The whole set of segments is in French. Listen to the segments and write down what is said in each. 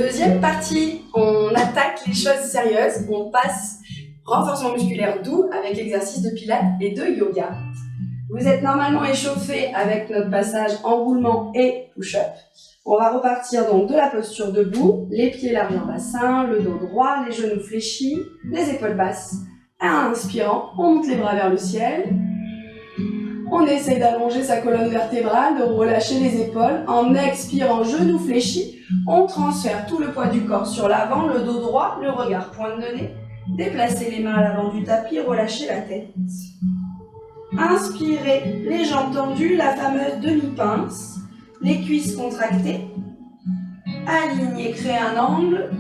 Deuxième partie, on attaque les choses sérieuses, on passe renforcement musculaire doux avec exercice de pilates et de yoga. Vous êtes normalement échauffé avec notre passage enroulement et push-up. On va repartir donc de la posture debout, les pieds larges en bassin, le dos droit, les genoux fléchis, les épaules basses. En inspirant, on monte les bras vers le ciel. On essaye d'allonger sa colonne vertébrale, de relâcher les épaules. En expirant, genoux fléchis, on transfère tout le poids du corps sur l'avant, le dos droit, le regard pointe de nez. Déplacez les mains à l'avant du tapis, relâchez la tête. Inspirez, les jambes tendues, la fameuse demi-pince, les cuisses contractées. Alignez, créez un angle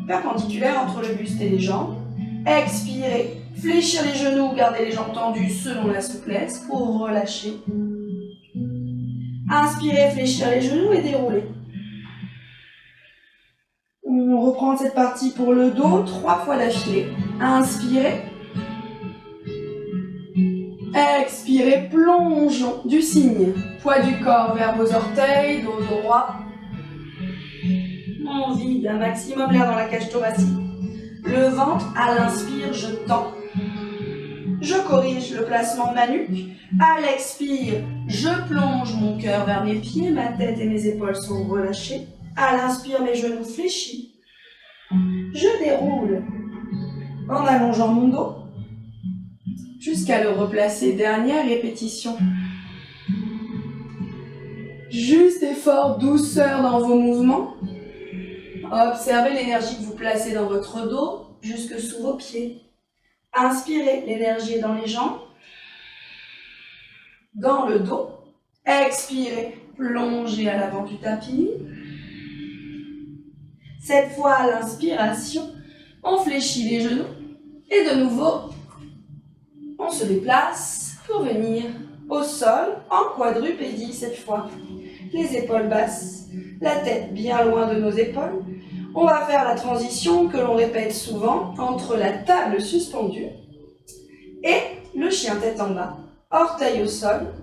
perpendiculaire entre le buste et les jambes. Expirez, fléchir les genoux, garder les jambes tendues selon la souplesse pour relâcher. Inspirez, fléchir les genoux et dérouler. On reprend cette partie pour le dos, 3 fois d'affilée. Inspirez. Expirez, plongeons du cygne. Poids du corps vers vos orteils, dos droit. On vide un maximum l'air dans la cage thoracique. Le ventre, à l'inspire, je tends. Je corrige le placement de ma nuque. À l'expire, je plonge mon cœur vers mes pieds, ma tête et mes épaules sont relâchées. À l'inspire, mes genoux fléchis. Je déroule en allongeant mon dos jusqu'à le replacer. Dernière répétition. Juste effort, douceur dans vos mouvements. Observez l'énergie que vous placez dans votre dos jusque sous vos pieds. Inspirez, l'énergie est dans les jambes, dans le dos. Expirez, plongez à l'avant du tapis. Cette fois, à l'inspiration, on fléchit les genoux et de nouveau, on se déplace pour venir au sol en quadrupédie cette fois. Les épaules basses, la tête bien loin de nos épaules. On va faire la transition que l'on répète souvent entre la table suspendue et le chien tête en bas. Orteil au sol,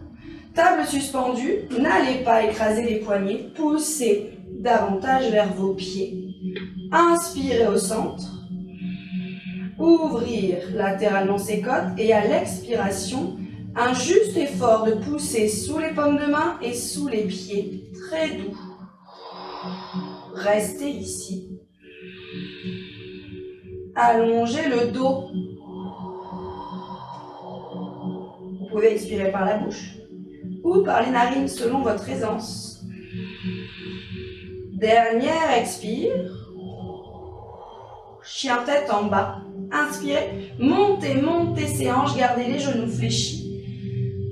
table suspendue, n'allez pas écraser les poignets, poussez davantage vers vos pieds. Inspirez au centre, ouvrir latéralement ses côtes et à l'expiration, un juste effort de pousser sous les paumes de main et sous les pieds, très doux. Restez ici. Allongez le dos. Vous pouvez expirer par la bouche ou par les narines selon votre aisance. Dernière expire. Chien tête en bas. Inspirez. Montez, montez ses hanches. Gardez les genoux fléchis.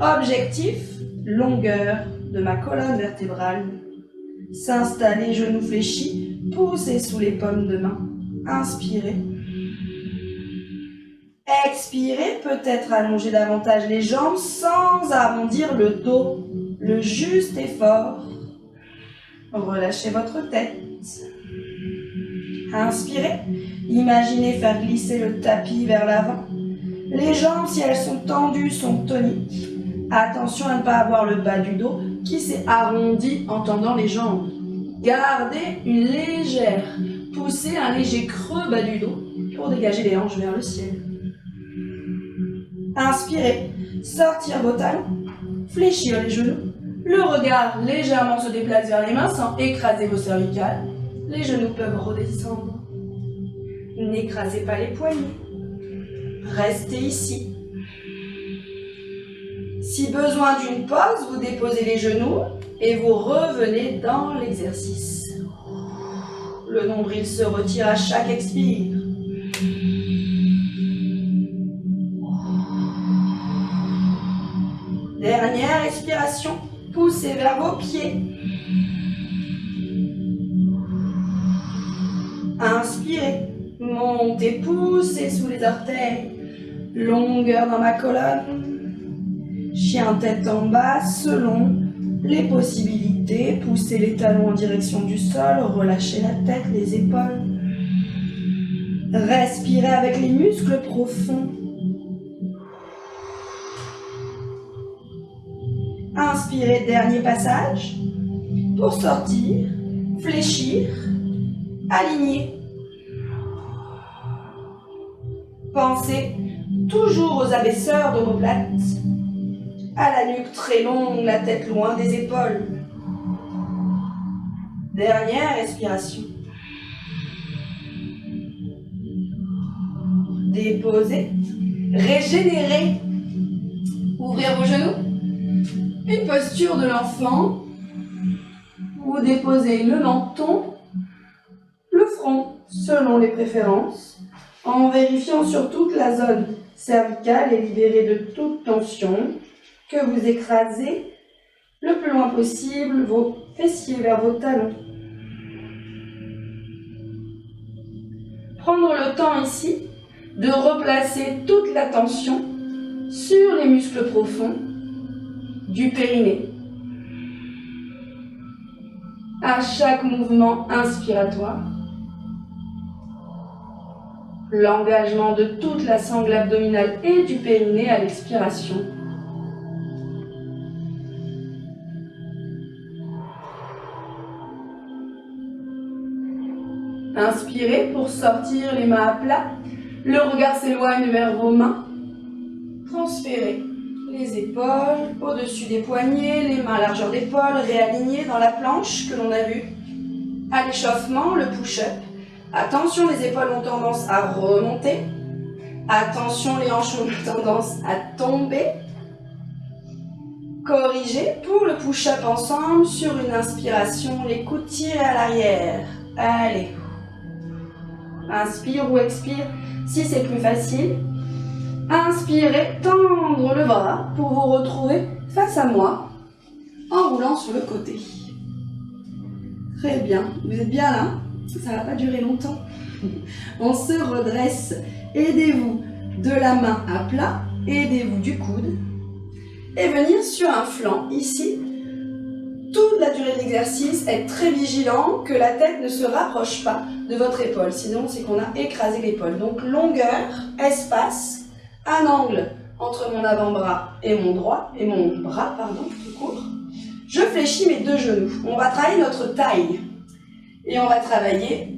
Objectif, longueur de ma colonne vertébrale. S'installer, genoux fléchis. Poussez sous les paumes de main. Inspirez. Expirez, peut-être allonger davantage les jambes sans arrondir le dos. Le juste effort. Relâchez votre tête. Inspirez. Imaginez faire glisser le tapis vers l'avant. Les jambes, si elles sont tendues, sont toniques. Attention à ne pas avoir le bas du dos qui s'est arrondi en tendant les jambes. Gardez une légère poussée, un léger creux bas du dos pour dégager les hanches vers le ciel. Inspirez, sortir vos talons, fléchir les genoux. Le regard légèrement se déplace vers les mains sans écraser vos cervicales. Les genoux peuvent redescendre. N'écrasez pas les poignets. Restez ici. Si besoin d'une pause, vous déposez les genoux et vous revenez dans l'exercice. Le nombril se retire à chaque expire. Dernière expiration, poussez vers vos pieds. Inspirez, montez, poussez sous les orteils. Longueur dans ma colonne. Chien tête en bas, selon les possibilités. Poussez les talons en direction du sol, relâchez la tête, les épaules. Respirez avec les muscles profonds. Inspirez, dernier passage. Pour sortir, fléchir. alignés. Pensez toujours aux abaisseurs d'omoplates, à la nuque très longue, la tête loin des épaules. Dernière respiration. Déposez, régénérez. Ouvrir vos genoux. Une posture de l'enfant. Vous déposez le menton, le front, selon les préférences, en vérifiant surtout que la zone cervicale est libérée de toute tension, que vous écrasez le plus loin possible vos fessiers vers vos talons. Prendre le temps ici de replacer toute l'attention sur les muscles profonds du périnée. À chaque mouvement inspiratoire, l'engagement de toute la sangle abdominale et du périnée à l'expiration. Inspirez pour sortir les mains à plat. Le regard s'éloigne vers vos mains. Transférez les épaules au-dessus des poignets, les mains à largeur d'épaule, réalignées dans la planche que l'on a vue. À l'échauffement, le push-up. Attention, les épaules ont tendance à remonter. Attention, les hanches ont tendance à tomber. Corrigez pour le push-up ensemble sur une inspiration, les coudes tirés à l'arrière. Allez. Inspire ou expire si c'est plus facile. Inspirez, tendre le bras pour vous retrouver face à moi en roulant sur le côté. Très bien, vous êtes bien là? Ça ne va pas durer longtemps. On se redresse. Aidez-vous de la main à plat, aidez-vous du coude et venir sur un flanc ici. Toute la durée de l'exercice, être très vigilant que la tête ne se rapproche pas de votre épaule. Sinon, c'est qu'on a écrasé l'épaule. Donc, longueur, espace, un angle entre mon avant-bras et mon bras, tout court. Je fléchis mes deux genoux. On va travailler notre taille. Et on va travailler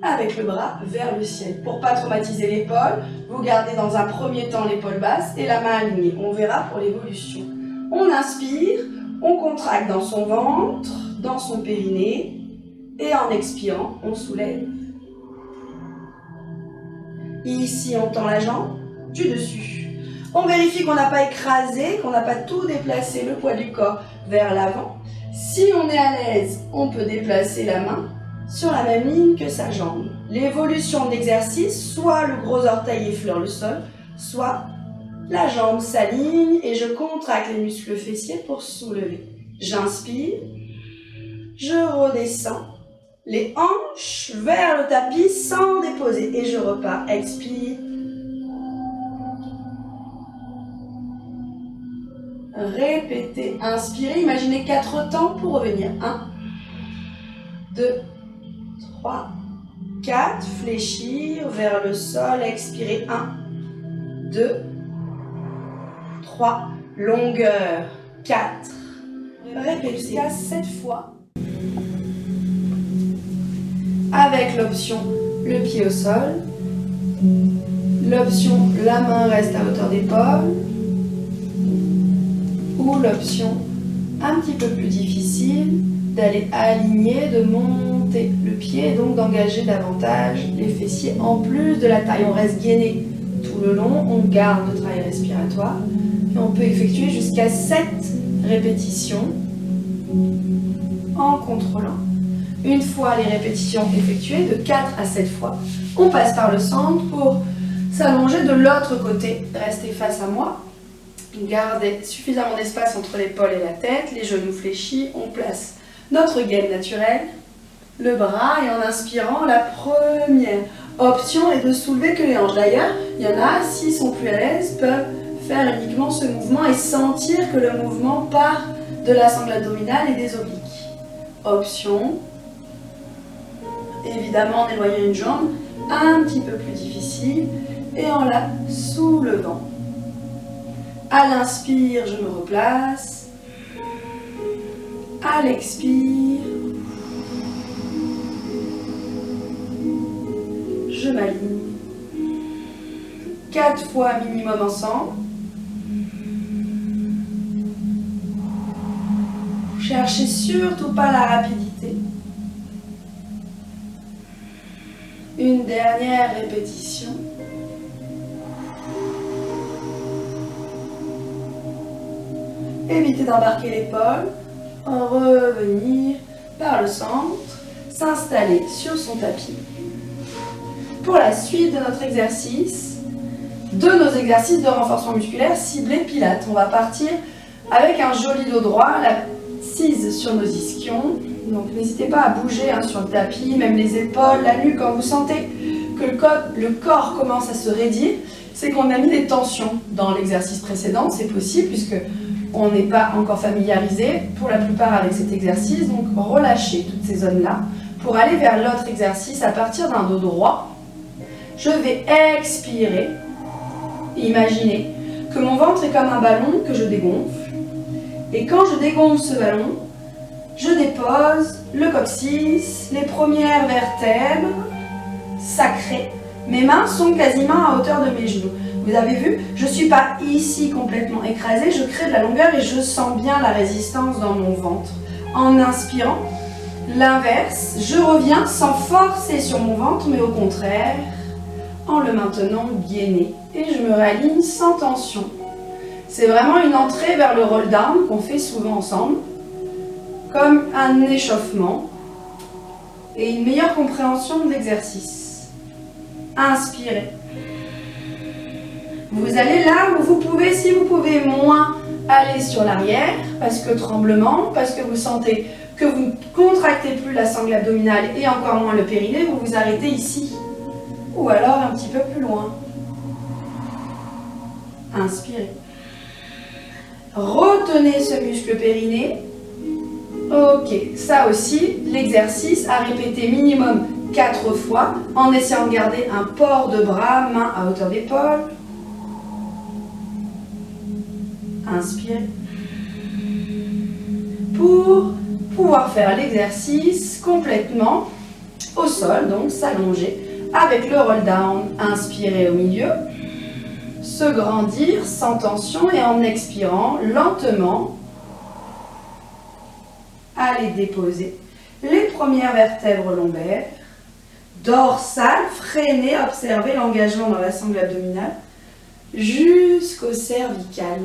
avec le bras vers le ciel. Pour ne pas traumatiser l'épaule, vous gardez dans un premier temps l'épaule basse et la main alignée. On verra pour l'évolution. On inspire, on contracte dans son ventre, dans son périnée. Et en expirant, on soulève. Ici, on tend la jambe du dessus. On vérifie qu'on n'a pas écrasé, qu'on n'a pas tout déplacé, le poids du corps vers l'avant. Si on est à l'aise, on peut déplacer la main sur la même ligne que sa jambe. L'évolution de l'exercice, soit le gros orteil effleure le sol, soit la jambe s'aligne et je contracte les muscles fessiers pour soulever. J'inspire, je redescends, les hanches vers le tapis sans déposer et je repars. Expire. Répétez, inspirez, imaginez 4 temps pour revenir. 1, 2, 3, 4, fléchir vers le sol, expirez. 1, 2, 3, longueur, 4. Répétez jusqu'à 7 fois. Avec l'option le pied au sol, l'option la main reste à hauteur d'épaule, ou l'option un petit peu plus difficile d'aller aligner, de monter le pied et donc d'engager davantage les fessiers en plus de la taille. On reste gainé tout le long, on garde le travail respiratoire et on peut effectuer jusqu'à 7 répétitions en contrôlant. Une fois les répétitions effectuées, de 4 à 7 fois, on passe par le centre pour s'allonger de l'autre côté. Restez face à moi. Gardez suffisamment d'espace entre l'épaule et la tête, les genoux fléchis. On place notre gaine naturelle, le bras et en inspirant, la première option est de soulever que les hanches. D'ailleurs, il y en a, s'ils sont plus à l'aise, peuvent faire uniquement ce mouvement et sentir que le mouvement part de la sangle abdominale et des obliques. Option, évidemment en éloignant une jambe, un petit peu plus difficile et en la soulevant. À l'inspire, je me replace. À l'expire, ma ligne. 4 fois minimum ensemble. Cherchez surtout pas la rapidité. Une dernière répétition. Évitez d'embarquer l'épaule. Revenir par le centre. S'installer sur son tapis. Pour la suite de notre exercice, de nos exercices de renforcement musculaire ciblés pilates. On va partir avec un joli dos droit, l'assise sur nos ischions. Donc n'hésitez pas à bouger sur le tapis, même les épaules, la nuque. Quand vous sentez que le corps commence à se raidir, c'est qu'on a mis des tensions dans l'exercice précédent. C'est possible puisque on n'est pas encore familiarisé pour la plupart avec cet exercice. Donc relâchez toutes ces zones-là pour aller vers l'autre exercice à partir d'un dos droit. Je vais expirer. Imaginez que mon ventre est comme un ballon que je dégonfle. Et quand je dégonfle ce ballon, je dépose le coccyx, les premières vertèbres sacrées. Mes mains sont quasiment à hauteur de mes genoux. Vous avez vu, je ne suis pas ici complètement écrasée, je crée de la longueur et je sens bien la résistance dans mon ventre. En inspirant, l'inverse, je reviens sans forcer sur mon ventre, mais au contraire, en le maintenant gainé. Et je me réaligne sans tension. C'est vraiment une entrée vers le roll down qu'on fait souvent ensemble, comme un échauffement et une meilleure compréhension de l'exercice. Inspirez. Vous allez là où vous pouvez, si vous pouvez moins, aller sur l'arrière, parce que tremblement, parce que vous sentez que vous ne contractez plus la sangle abdominale et encore moins le périnée, vous vous arrêtez ici. Ou alors un petit peu plus loin. Inspirez. Retenez ce muscle périnée. Ok, ça aussi, l'exercice à répéter minimum 4 fois en essayant de garder un port de bras, main à hauteur d'épaule. Inspirez. Pour pouvoir faire l'exercice complètement au sol, donc s'allonger avec le roll down. Inspirez au milieu, se grandir sans tension et en expirant lentement, allez déposer les premières vertèbres lombaires, dorsale, freinez, observez l'engagement dans la sangle abdominale jusqu'au cervical.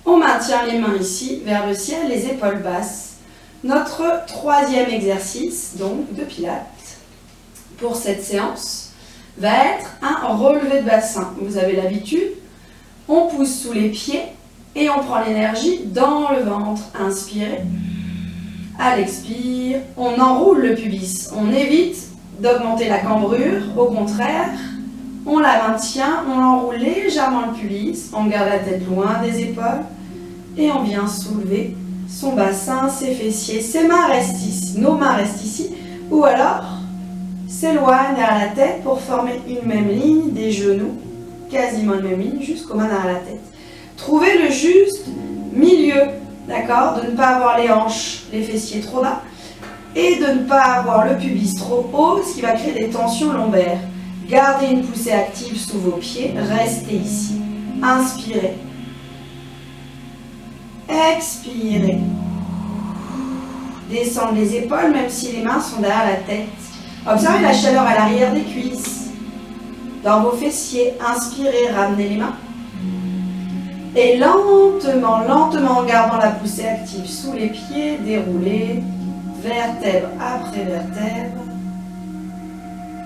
On maintient les mains ici vers le ciel, les épaules basses. Notre troisième exercice donc de pilates pour cette séance va être un relevé de bassin. Vous avez l'habitude, on pousse sous les pieds et on prend l'énergie dans le ventre. Inspirez. À l'expire, on enroule le pubis. On évite d'augmenter la cambrure. Au contraire, on la maintient, on enroule légèrement le pubis. On garde la tête loin des épaules et on vient soulever son bassin, ses fessiers. Ses mains restent ici, nos mains restent ici. Ou alors, s'éloigne vers la tête pour former une même ligne des genoux, quasiment une même ligne jusqu'aux mains derrière la tête. Trouvez le juste milieu, d'accord, de ne pas avoir les hanches, les fessiers trop bas et de ne pas avoir le pubis trop haut, ce qui va créer des tensions lombaires. Gardez une poussée active sous vos pieds, restez ici. Inspirez. Expirez. Descendez les épaules même si les mains sont derrière la tête. Observez la chaleur à l'arrière des cuisses. Dans vos fessiers, inspirez, ramenez les mains. Et lentement, lentement, en gardant la poussée active sous les pieds, déroulez, vertèbre après vertèbre.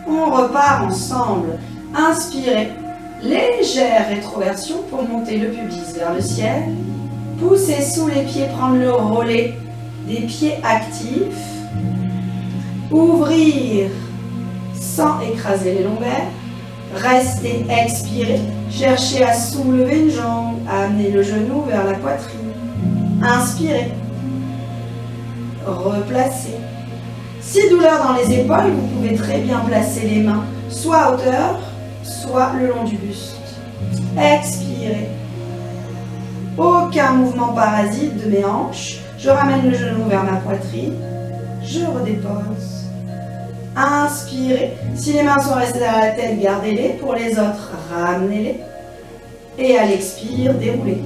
On repart ensemble. Inspirez, légère rétroversion pour monter le pubis vers le ciel. Poussez sous les pieds, prendre le relais des pieds actifs. Ouvrir sans écraser les lombaires. Restez, expirez. Cherchez à soulever une jambe, à amener le genou vers la poitrine. Inspirez. Replacez. Si douleur dans les épaules, vous pouvez très bien placer les mains soit à hauteur, soit le long du buste. Expirez. Aucun mouvement parasite de mes hanches. Je ramène le genou vers ma poitrine. Je redépose. Inspirez. Si les mains sont restées à la tête, gardez-les. Pour les autres, ramenez-les. Et à l'expire, déroulez.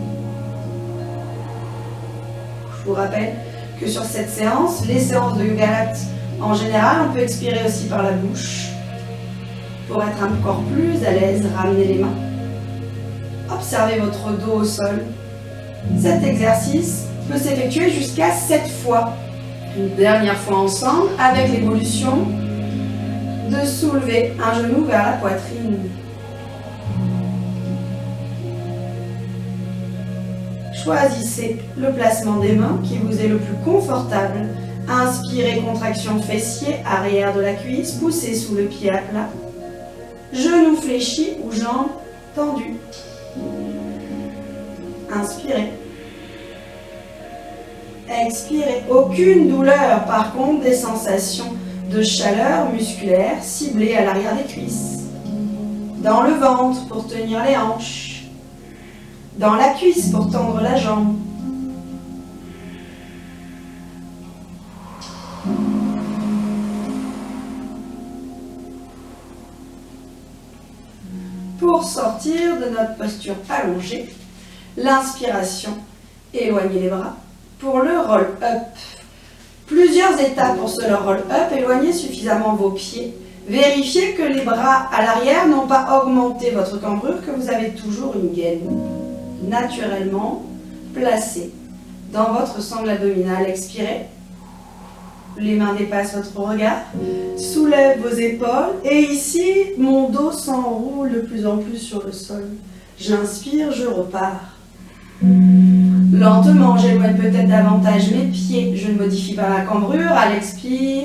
Je vous rappelle que sur cette séance, les séances de Yoga Latte, en général, on peut expirer aussi par la bouche. Pour être encore plus à l'aise, ramenez les mains. Observez votre dos au sol. Cet exercice peut s'effectuer jusqu'à 7 fois. Une dernière fois ensemble avec l'évolution de soulever un genou vers la poitrine. Choisissez le placement des mains qui vous est le plus confortable. Inspirez, contraction fessier, arrière de la cuisse, poussez sous le pied à plat. Genou fléchi ou jambes tendues. Inspirez. Expirez. Aucune douleur, par contre, des sensations de chaleur musculaire ciblées à l'arrière des cuisses. Dans le ventre pour tenir les hanches. Dans la cuisse pour tendre la jambe. Pour sortir de notre posture allongée, l'inspiration, éloignez les bras. Pour le roll-up, plusieurs étapes pour ce roll-up, éloignez suffisamment vos pieds. Vérifiez que les bras à l'arrière n'ont pas augmenté votre cambrure, que vous avez toujours une gaine naturellement placée dans votre sangle abdominale. Expirez. Les mains dépassent votre regard. Soulève vos épaules. Et ici, mon dos s'enroule de plus en plus sur le sol. J'inspire, je repars. Lentement, j'éloigne peut-être davantage mes pieds. Je ne modifie pas ma cambrure. À l'expire,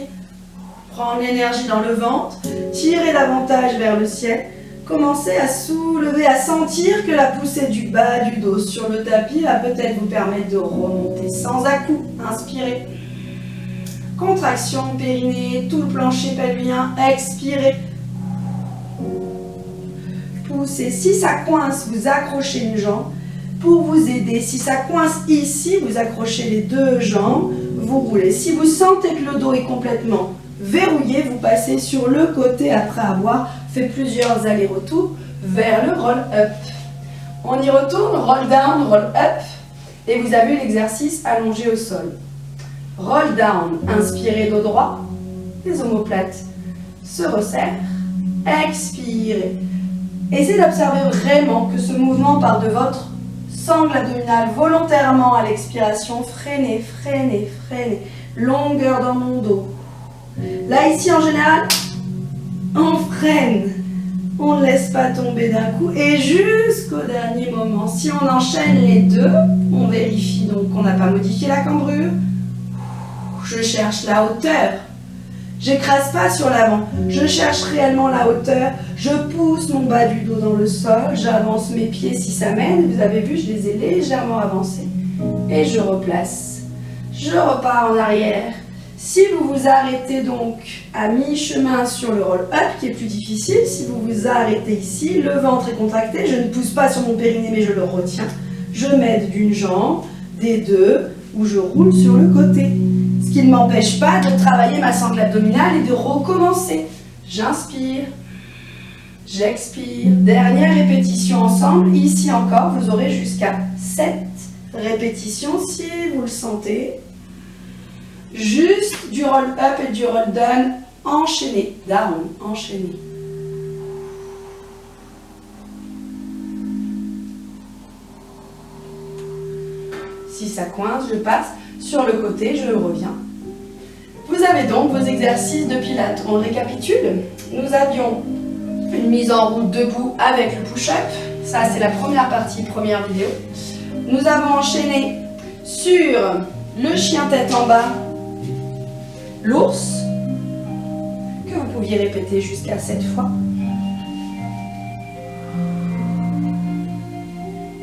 prendre l'énergie dans le ventre. Tirez davantage vers le ciel. Commencez à soulever, à sentir que la poussée du bas du dos sur le tapis va peut-être vous permettre de remonter sans à-coups. Inspirez. Contraction, périnée, tout le plancher pelvien. Expirez. Poussez. Si ça coince, vous accrochez une jambe. Pour vous aider, si ça coince ici, vous accrochez les deux jambes, vous roulez. Si vous sentez que le dos est complètement verrouillé, vous passez sur le côté après avoir fait plusieurs allers-retours vers le roll-up. On y retourne, roll down, roll up, et vous avez l'exercice allongé au sol. Roll down, inspirez dos droit, les omoplates se resserrent, expirez. Essayez d'observer vraiment que ce mouvement part de votre sangle abdominale volontairement à l'expiration. Freinez, freinez, freinez. Longueur dans mon dos. Là, ici, en général, on freine. On ne laisse pas tomber d'un coup. Et jusqu'au dernier moment, si on enchaîne les deux, on vérifie donc qu'on n'a pas modifié la cambrure. Je cherche la hauteur. J'écrase pas sur l'avant. Je cherche réellement la hauteur. Je pousse mon bas du dos dans le sol. J'avance mes pieds si ça mène. Vous avez vu, je les ai légèrement avancés. Et je replace. Je repars en arrière. Si vous vous arrêtez donc à mi-chemin sur le roll-up, qui est plus difficile, si vous vous arrêtez ici, le ventre est contracté, je ne pousse pas sur mon périnée mais je le retiens. Je m'aide d'une jambe, des deux, ou je roule sur le côté. Ce qui ne m'empêche pas de travailler ma sangle abdominale et de recommencer. J'inspire, j'expire. Dernière répétition ensemble. Ici encore, vous aurez jusqu'à 7 répétitions si vous le sentez. Juste du roll-up et du roll-down enchaîné. Down, enchaîné. Si ça coince, je passe sur le côté, je reviens. Vous avez donc vos exercices de pilates. On récapitule. Nous avions une mise en route debout avec le push-up. Ça, c'est la première partie, première vidéo. Nous avons enchaîné sur le chien tête en bas, l'ours, que vous pouviez répéter jusqu'à 7 fois.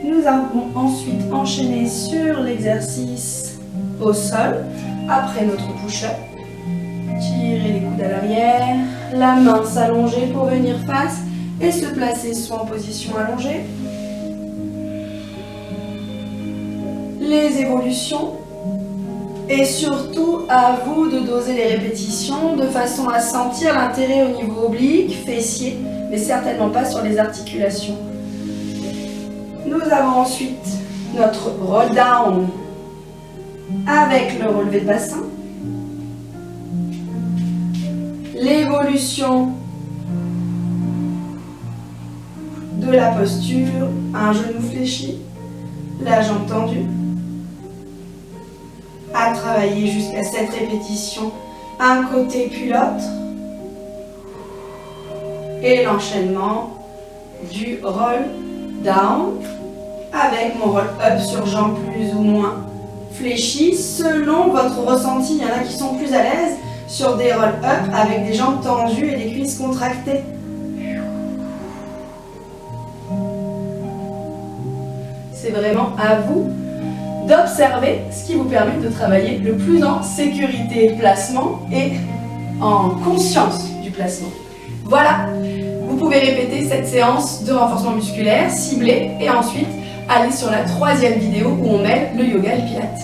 Nous avons ensuite enchaîné sur l'exercice au sol, après notre push-up. Tirez les coudes à l'arrière, la main s'allonger pour venir face et se placer soit en position allongée. Les évolutions Et surtout, à vous de doser les répétitions de façon à sentir l'intérêt au niveau oblique, fessier, mais certainement pas sur les articulations. Nous avons ensuite notre roll down avec le relevé de bassin. L'évolution de la posture, un genou fléchi, la jambe tendue. À travailler jusqu'à 7 répétitions, un côté puis l'autre. Et l'enchaînement du roll down avec mon roll up sur jambes plus ou moins fléchies selon votre ressenti. Il y en a qui sont plus à l'aise sur des roll up avec des jambes tendues et des cuisses contractées. C'est vraiment à vous d'observer ce qui vous permet de travailler le plus en sécurité placement et en conscience du placement. Voilà, vous pouvez répéter cette séance de renforcement musculaire ciblée et ensuite aller sur la 3e vidéo où on mêle le yoga et le pilates.